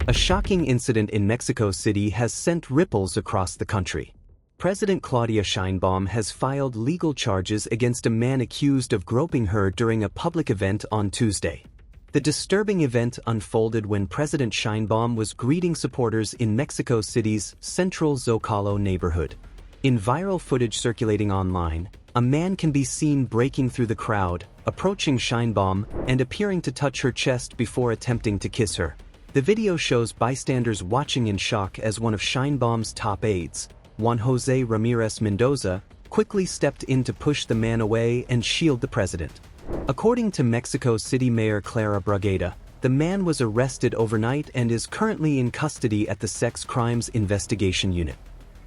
A shocking incident in Mexico City has sent ripples across the country. President Claudia Sheinbaum has filed legal charges against a man accused of groping her during a public event on Tuesday. The disturbing event unfolded when President Sheinbaum was greeting supporters in Mexico City's central Zocalo neighborhood. In viral footage circulating online, a man can be seen breaking through the crowd, approaching Sheinbaum, and appearing to touch her chest before attempting to kiss her. The video shows bystanders watching in shock as one of Sheinbaum's top aides, Juan Jose Ramirez Mendoza, quickly stepped in to push the man away and shield the president. According to Mexico City Mayor Clara Brugada, the man was arrested overnight and is currently in custody at the Sex Crimes Investigation Unit.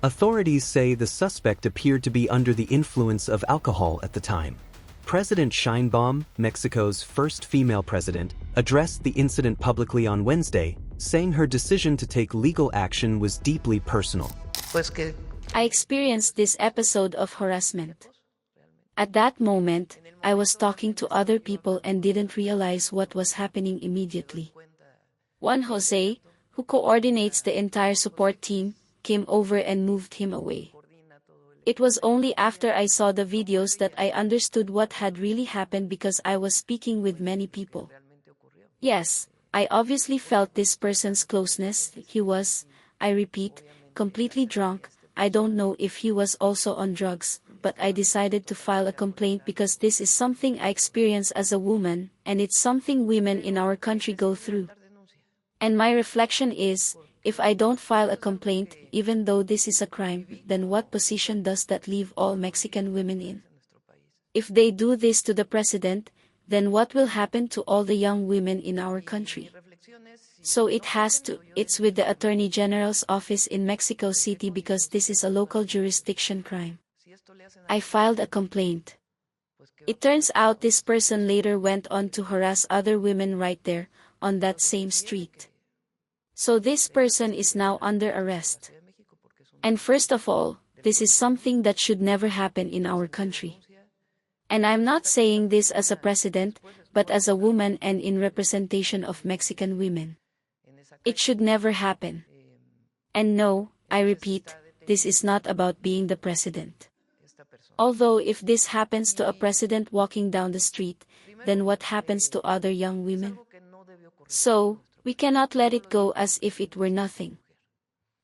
Authorities say the suspect appeared to be under the influence of alcohol at the time. President Sheinbaum, Mexico's first female president, addressed the incident publicly on Wednesday, saying her decision to take legal action was deeply personal. I experienced this episode of harassment. At that moment, I was talking to other people and didn't realize what was happening immediately. Juan Jose, who coordinates the entire support team, came over and moved him away. It was only after I saw the videos that I understood what had really happened because I was speaking with many people. Yes, I obviously felt this person's closeness. He was, I repeat, completely drunk. I don't know if he was also on drugs, but I decided to file a complaint because this is something I experience as a woman, and it's something women in our country go through. And my reflection is, if I don't file a complaint, even though this is a crime, then what position does that leave all Mexican women in? If they do this to the president, then what will happen to all the young women in our country? So it's with the Attorney General's office in Mexico City because this is a local jurisdiction crime. I filed a complaint. It turns out this person later went on to harass other women right there, on that same street. So this person is now under arrest. And first of all, this is something that should never happen in our country. And I'm not saying this as a president, but as a woman and in representation of Mexican women. It should never happen. And no, I repeat, this is not about being the president. Although if this happens to a president walking down the street, then what happens to other young women? So, we cannot let it go as if it were nothing.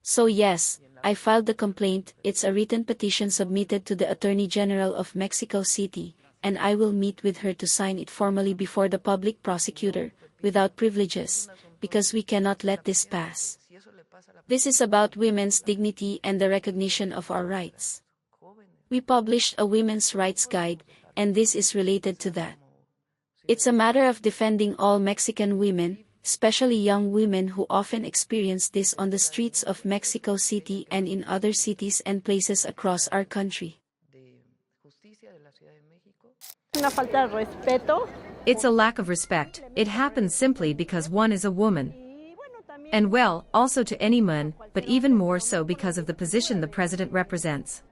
So yes, I filed the complaint. It's a written petition submitted to the Attorney General of Mexico City, and I will meet with her to sign it formally before the public prosecutor, without privileges, because we cannot let this pass. This is about women's dignity and the recognition of our rights. We published a women's rights guide, and this is related to that. It's a matter of defending all Mexican women, especially young women who often experience this on the streets of Mexico City and in other cities and places across our country. It's a lack of respect. It happens simply because one is a woman. And well, also to any man, but even more so because of the position the president represents.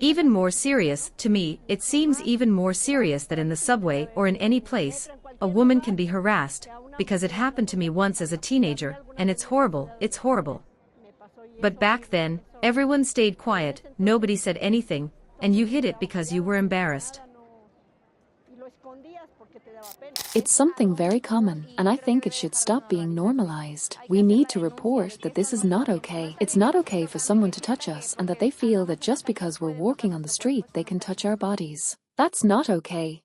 Even more serious, to me, it seems even more serious that in the subway or in any place, a woman can be harassed, because it happened to me once as a teenager, and it's horrible, it's horrible. But back then, everyone stayed quiet, nobody said anything, and you hid it because you were embarrassed. It's something very common, and I think it should stop being normalized. We need to report that this is not okay. It's not okay for someone to touch us and that they feel that just because we're walking on the street they can touch our bodies. That's not okay.